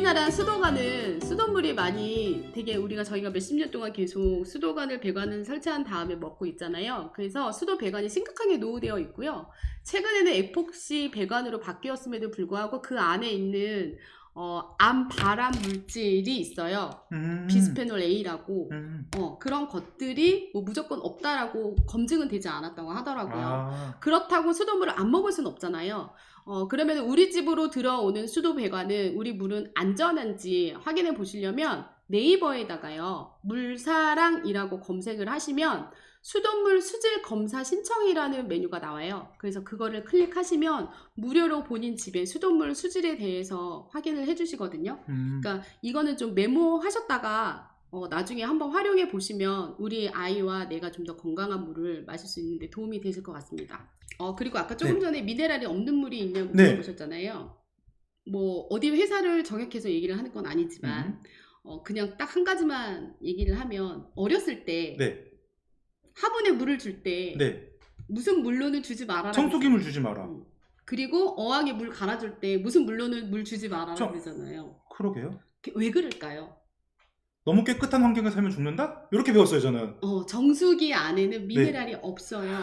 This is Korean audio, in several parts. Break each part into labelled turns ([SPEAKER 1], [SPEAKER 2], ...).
[SPEAKER 1] 우리나라 수도관은 수돗물이 많이 되게 저희가 몇십 년 동안 계속 수도관을 배관을 설치한 다음에 먹고 있잖아요. 그래서 수도 배관이 심각하게 노후되어 있고요. 최근에는 에폭시 배관으로 바뀌었음에도 불구하고 그 안에 있는 암 발암 물질이 있어요. 비스페놀 A라고 그런 것들이 뭐 무조건 없다라고 검증은 되지 않았다고 하더라고요. 그렇다고 수돗물을 안 먹을 수는 없잖아요. 그러면 우리 집으로 들어오는 수도 배관은 우리 물은 안전한지 확인해 보시려면 네이버에다가요 물사랑이라고 검색을 하시면 수돗물 수질 검사 신청이라는 메뉴가 나와요. 그래서 그거를 클릭하시면 무료로 본인 집의 수돗물 수질에 대해서 확인을 해주시거든요. 그러니까 이거는 좀 메모하셨다가 나중에 한번 활용해 보시면 우리 아이와 내가 좀 더 건강한 물을 마실 수 있는데 도움이 되실 것 같습니다. 그리고 아까 조금 전에 미네랄이 없는 물이 있냐고 물어보셨잖아요. 뭐 어디 회사를 저격해서 얘기를 하는 건 아니지만 그냥 딱 한 가지만 얘기를 하면 어렸을 때 화분에 물을 줄 때 무슨 물로는 주지 말아라.
[SPEAKER 2] 청소기 물 주지 마라.
[SPEAKER 1] 그리고 어항에 물 갈아줄 때 무슨 물로는 물 주지 말아라 그러잖아요.
[SPEAKER 2] 그러게요.
[SPEAKER 1] 왜 그럴까요?
[SPEAKER 2] 너무 깨끗한 환경에 살면 죽는다? 이렇게 배웠어요 저는.
[SPEAKER 1] 정수기 안에는 미네랄이 없어요.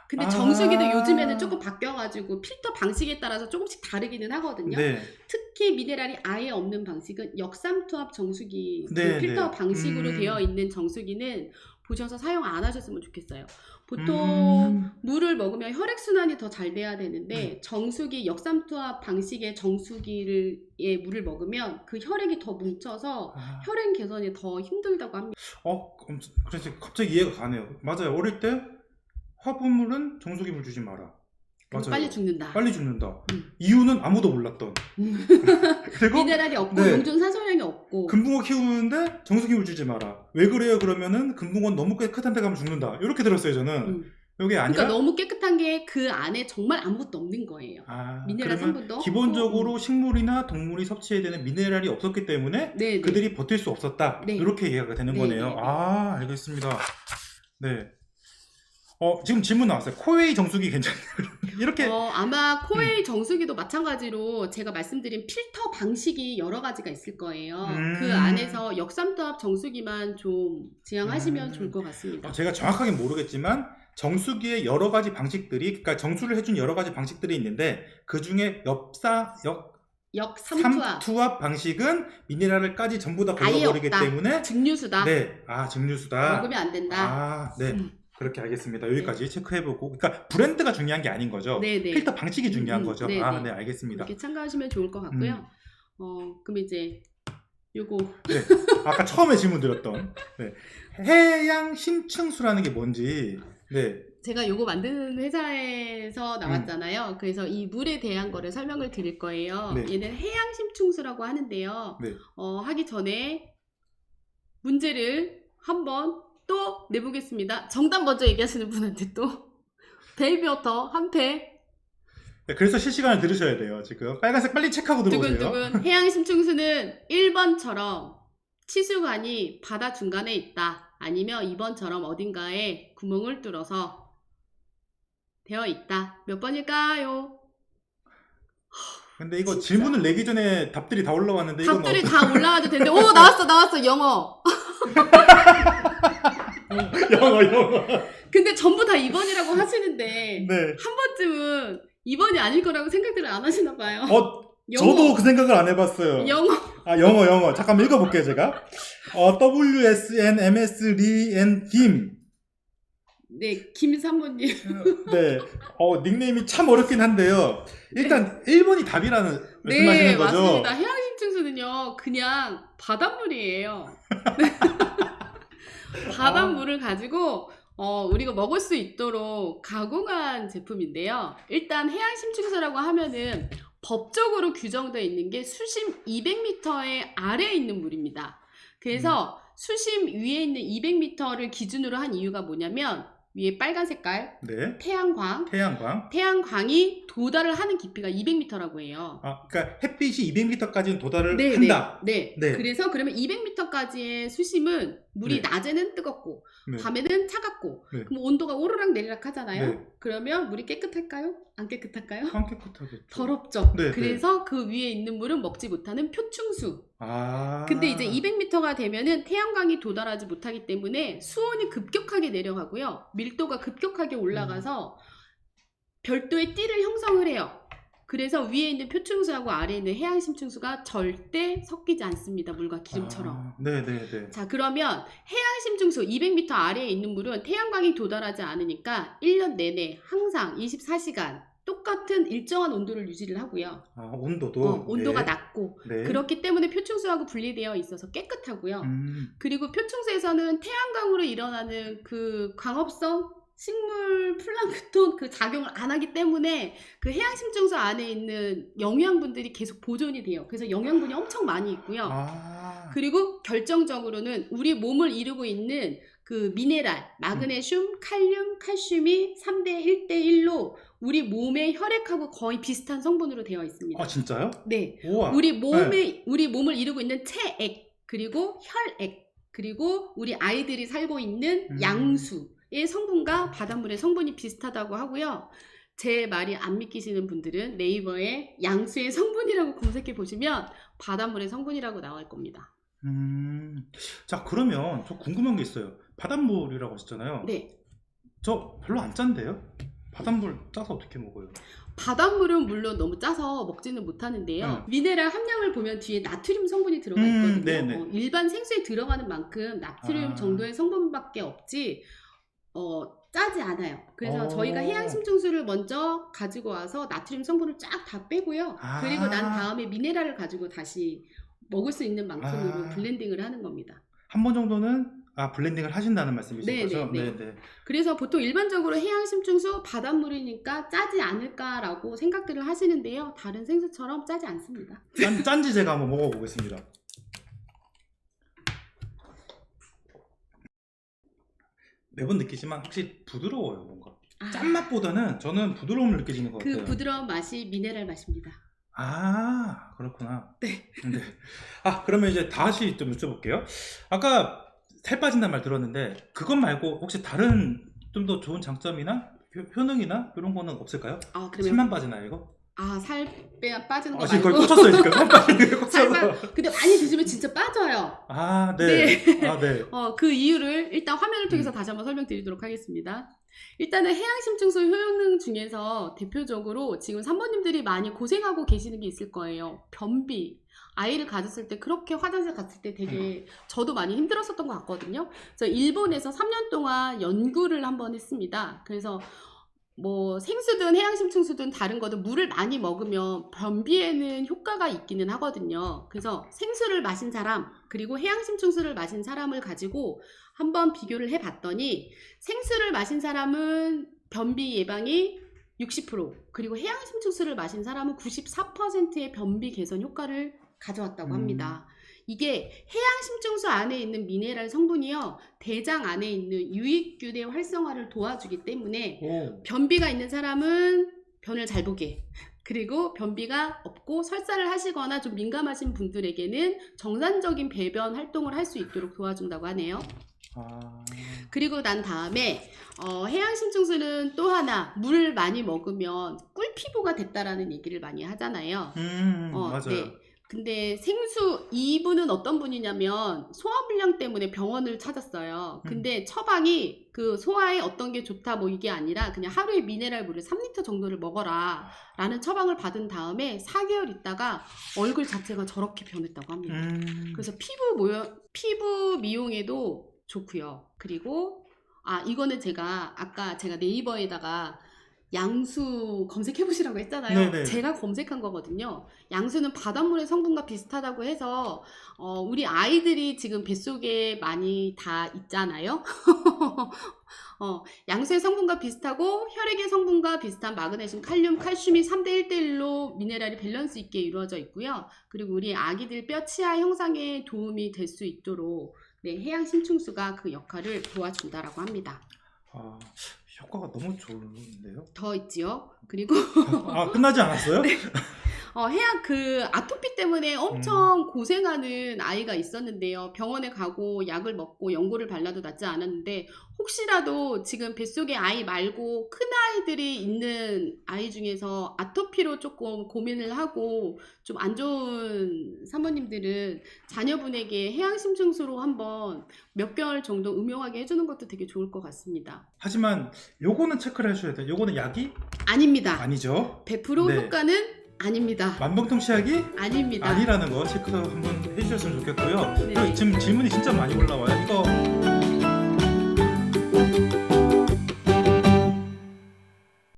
[SPEAKER 1] 근데 정수기도 요즘에는 조금 바뀌어가지고 필터 방식에 따라서 조금씩 다르기는 하거든요. 특히 미네랄이 아예 없는 방식은 역삼투압 정수기 필터 방식으로 되어 있는 정수기는 보셔서 사용 안 하셨으면 좋겠어요. 보통 물을 먹으면 혈액순환이 더 잘 돼야 되는데 정수기 역삼투압 방식의 정수기의 물을 먹으면 그 혈액이 더 뭉쳐서 혈액 개선이 더 힘들다고 합니다.
[SPEAKER 2] 그래서 갑자기 이해가 가네요. 맞아요. 어릴 때 화분물은 정수기 물 주지 마라. 맞아요.
[SPEAKER 1] 빨리 죽는다.
[SPEAKER 2] 빨리 죽는다. 이유는 아무도 몰랐던. 그리고
[SPEAKER 1] 미네랄이 없고 용존 산소량이 없고.
[SPEAKER 2] 금붕어 키우는데 정수기 물 주지 마라. 왜 그래요? 그러면은 금붕어는 너무 깨끗한 데 가면 죽는다. 이렇게 들었어요 저는. 이게 아니라.
[SPEAKER 1] 그러니까 너무 깨끗한 게 그 안에 정말 아무것도 없는 거예요. 미네랄 성분도
[SPEAKER 2] 기본적으로 식물이나 동물이 섭취해야 되는 미네랄이 없었기 때문에 그들이 버틸 수 없었다. 이렇게 이해가 되는 거네요. 알겠습니다. 지금 질문 나왔어요. 코웨이 정수기 괜찮나요? 이렇게
[SPEAKER 1] 아마 코웨이 정수기도 마찬가지로 제가 말씀드린 필터 방식이 여러 가지가 있을 거예요. 그 안에서 역삼투압 정수기만 좀 지향하시면 좋을 것 같습니다.
[SPEAKER 2] 제가 정확하게 모르겠지만 정수기의 여러 가지 방식들이, 그러니까 정수를 해준 여러 가지 방식들이 있는데 그 중에 역삼투압 방식은 미네랄을까지 전부 다 걸러버리기 때문에
[SPEAKER 1] 증류수다.
[SPEAKER 2] 증류수다.
[SPEAKER 1] 먹으면 안 된다.
[SPEAKER 2] 그렇게 알겠습니다. 여기까지 체크해보고, 그러니까 브랜드가 중요한 게 아닌 거죠. 필터 방식이 중요한 거죠. 알겠습니다.
[SPEAKER 1] 이렇게 참고하시면 좋을 것 같고요. 그럼 이제 요거
[SPEAKER 2] 아까 처음에 질문 드렸던 해양 심층수라는 게 뭔지.
[SPEAKER 1] 제가 요거 만드는 회사에서 나왔잖아요. 그래서 이 물에 대한 거를 설명을 드릴 거예요. 얘는 해양 심층수라고 하는데요. 하기 전에 문제를 한번 또 내보겠습니다. 정답 먼저 얘기하시는 분한테 또 베이비워터 한 팩.
[SPEAKER 2] 그래서 실시간을 들으셔야 돼요. 지금 빨간색 빨리 체크하고 들어오세요.
[SPEAKER 1] 두근두근. 해양 심층수는 1번처럼 치수관이 바다 중간에 있다. 아니면 2번처럼 어딘가에 구멍을 뚫어서 되어 있다. 몇 번일까요?
[SPEAKER 2] 근데 이거 진짜? 질문을 내기 전에 답들이 다 올라왔는데
[SPEAKER 1] 답들이 다 올라와도 되는데 나왔어 영어.
[SPEAKER 2] 영어.
[SPEAKER 1] 근데 전부 다 2번이라고 하시는데 한 번쯤은 2번이 아닐 거라고 생각들을 안 하시나 봐요.
[SPEAKER 2] 저도 그 생각을 안 해봤어요. 영어. 잠깐만 읽어볼게요 제가. WSN MS 리앤 김.
[SPEAKER 1] 김 사모님.
[SPEAKER 2] 닉네임이 참 어렵긴 한데요. 일단 1번이 답이라는 말씀하시는 거죠? 네,
[SPEAKER 1] 맞습니다. 해양심층수는요 그냥 바닷물이에요. 바닷물을 가지고 우리가 먹을 수 있도록 가공한 제품인데요. 일단 해양심층수라고 하면은 법적으로 규정되어 있는 게 수심 200m의 아래에 있는 물입니다. 그래서 수심 위에 있는 200m를 기준으로 한 이유가 뭐냐면 위에 빨간 색깔 태양광이 도달을 하는 깊이가 200m라고 해요.
[SPEAKER 2] 그러니까 햇빛이 200m까지는 도달을 한다.
[SPEAKER 1] 그래서 그러면 200m까지의 수심은 물이 낮에는 뜨겁고 밤에는 차갑고 그럼 온도가 오르락 내리락 하잖아요. 그러면 물이 깨끗할까요? 안 깨끗할까요?
[SPEAKER 2] 안 깨끗하겠죠.
[SPEAKER 1] 더럽죠. 그래서 그 위에 있는 물은 먹지 못하는 표충수 근데 이제 200m가 되면은 태양광이 도달하지 못하기 때문에 수온이 급격하게 내려가고요. 밀도가 급격하게 올라가서 별도의 띠를 형성을 해요. 그래서 위에 있는 표층수하고 아래에 있는 해양심층수가 절대 섞이지 않습니다. 물과 기름처럼.
[SPEAKER 2] 네네네.
[SPEAKER 1] 자, 그러면 해양심층수 200m 아래에 있는 물은 태양광이 도달하지 않으니까 1년 내내 항상 24시간 똑같은 일정한 온도를 유지를 하고요.
[SPEAKER 2] 온도도?
[SPEAKER 1] 온도가
[SPEAKER 2] 네.
[SPEAKER 1] 낮고
[SPEAKER 2] 네.
[SPEAKER 1] 그렇기 때문에 표층수하고 분리되어 있어서 깨끗하고요. 그리고 표층수에서는 태양광으로 일어나는 그 광합성 식물 플랑크톤 그 작용을 안 하기 때문에 그 해양심층수 안에 있는 영양분들이 계속 보존이 돼요. 그래서 영양분이 엄청 많이 있고요. 그리고 결정적으로는 우리 몸을 이루고 있는 그 미네랄, 마그네슘, 칼륨, 칼슘이 3대 1대1로 우리 몸의 혈액하고 거의 비슷한 성분으로 되어 있습니다.
[SPEAKER 2] 진짜요?
[SPEAKER 1] 네.
[SPEAKER 2] 우와.
[SPEAKER 1] 우리 몸을 이루고 있는 체액, 그리고 혈액, 그리고 우리 아이들이 살고 있는 양수의 성분과 바닷물의 성분이 비슷하다고 하고요. 제 말이 안 믿기시는 분들은 네이버에 양수의 성분이라고 검색해 보시면 바닷물의 성분이라고 나올 겁니다.
[SPEAKER 2] 자, 그러면 저 궁금한 게 있어요. 바닷물이라고 하셨잖아요.
[SPEAKER 1] 네.
[SPEAKER 2] 저 별로 안 짠데요? 바닷물 짜서 어떻게 먹어요?
[SPEAKER 1] 바닷물은 물론 너무 짜서 먹지는 못하는데요. 미네랄 함량을 보면 뒤에 나트륨 성분이 들어가 있거든요.
[SPEAKER 2] 네네.
[SPEAKER 1] 일반 생수에 들어가는 만큼 나트륨 정도의 성분밖에 없지 짜지 않아요. 그래서 저희가 해양심층수를 먼저 가지고 와서 나트륨 성분을 쫙 다 빼고요. 그리고 난 다음에 미네랄을 가지고 다시 먹을 수 있는 만큼으로 블렌딩을 하는 겁니다.
[SPEAKER 2] 한 번 정도는 블렌딩을 하신다는 말씀이신 거죠?
[SPEAKER 1] 네네. 그래서 보통 일반적으로 해양심층수 바닷물이니까 짜지 않을까라고 생각들을 하시는데요. 다른 생수처럼 짜지 않습니다.
[SPEAKER 2] 짠지 제가 한번 먹어보겠습니다. 매번 느끼지만 확실히 부드러워요, 뭔가. 짠맛보다는 저는 부드러움을 느껴지는 것 같아요.
[SPEAKER 1] 그 부드러운 맛이 미네랄 맛입니다.
[SPEAKER 2] 그렇구나.
[SPEAKER 1] 네.
[SPEAKER 2] 그러면 이제 다시 좀 여쭤볼게요. 아까 살 빠진다는 말 들었는데 그것 말고 혹시 다른 좀 더 좋은 장점이나 효능이나 이런 거는 없을까요?
[SPEAKER 1] 그러면
[SPEAKER 2] 살만 빠지나요, 이거?
[SPEAKER 1] 살 빠지는 거
[SPEAKER 2] 지금
[SPEAKER 1] 말고
[SPEAKER 2] 거의 꽂혔어요, 지금. 살 빠지는 게 꽂혀서.
[SPEAKER 1] 근데 많이 드시면 진짜 빠져요.
[SPEAKER 2] 네. 네.
[SPEAKER 1] 그 이유를 일단 화면을 통해서 다시 한번 설명드리도록 하겠습니다. 일단은 해양심층수 효능 중에서 대표적으로 지금 산모님들이 많이 고생하고 계시는 게 있을 거예요. 변비. 아이를 가졌을 때 그렇게 화장실 갔을 때 되게 저도 많이 힘들었었던 것 같거든요. 그래서 일본에서 3년 동안 연구를 한번 했습니다. 그래서 뭐 생수든 해양심층수든 다른 거든 물을 많이 먹으면 변비에는 효과가 있기는 하거든요. 그래서 생수를 마신 사람 그리고 해양심층수를 마신 사람을 가지고 한번 비교를 해봤더니 생수를 마신 사람은 변비 예방이 60% 그리고 해양심층수를 마신 사람은 94%의 변비 개선 효과를 가져왔다고 합니다. 이게 해양심층수 안에 있는 미네랄 성분이요. 대장 안에 있는 유익균의 활성화를 도와주기 때문에 변비가 있는 사람은 변을 잘 보게 그리고 변비가 없고 설사를 하시거나 좀 민감하신 분들에게는 정상적인 배변 활동을 할 수 있도록 도와준다고 하네요. 그리고 난 다음에 해양심층수는 또 하나 물 많이 먹으면 꿀피부가 됐다라는 얘기를 많이 하잖아요.
[SPEAKER 2] 맞아요.
[SPEAKER 1] 네. 근데 생수 이분은 어떤 분이냐면 소화불량 때문에 병원을 찾았어요. 근데 처방이 그 소화에 어떤 게 좋다 뭐 이게 아니라 그냥 하루에 미네랄 물을 3리터 정도를 먹어라 라는 처방을 받은 다음에 4개월 있다가 얼굴 자체가 저렇게 변했다고 합니다. 그래서 피부 미용에도 좋고요. 그리고 이거는 아까 제가 네이버에다가 양수 검색해보시라고 했잖아요.
[SPEAKER 2] 네네.
[SPEAKER 1] 제가 검색한 거거든요. 양수는 바닷물의 성분과 비슷하다고 해서 우리 아이들이 지금 뱃속에 많이 다 있잖아요. 양수의 성분과 비슷하고 혈액의 성분과 비슷한 마그네슘, 칼륨, 칼슘이 3대 1대1로 미네랄이 밸런스 있게 이루어져 있고요. 그리고 우리 아기들 뼈 치아 형상에 도움이 될 수 있도록 해양심층수가 그 역할을 도와준다라고 합니다.
[SPEAKER 2] 효과가 너무 좋은데요?
[SPEAKER 1] 더 있지요. 그리고
[SPEAKER 2] 끝나지 않았어요?
[SPEAKER 1] 네. 해양 그 아토피 때문에 엄청 고생하는 아이가 있었는데요. 병원에 가고 약을 먹고 연고를 발라도 낫지 않았는데 혹시라도 지금 뱃속에 아이 말고 큰 아이들이 있는 아이 중에서 아토피로 조금 고민을 하고 좀 안 좋은 사모님들은 자녀분에게 해양심층수로 한번 몇 개월 정도 음용하게 해주는 것도 되게 좋을 것 같습니다.
[SPEAKER 2] 하지만 요거는 체크를 해줘야 돼요. 요거는 약이
[SPEAKER 1] 아닙니다.
[SPEAKER 2] 아니죠.
[SPEAKER 1] 100%
[SPEAKER 2] 네.
[SPEAKER 1] 효과는 아닙니다.
[SPEAKER 2] 만병통치약이
[SPEAKER 1] 아닙니다.
[SPEAKER 2] 아니라는 거 체크 한번 해주셨으면 좋겠고요.
[SPEAKER 1] 네.
[SPEAKER 2] 그리고 지금 질문이 진짜 많이 올라와요. 이거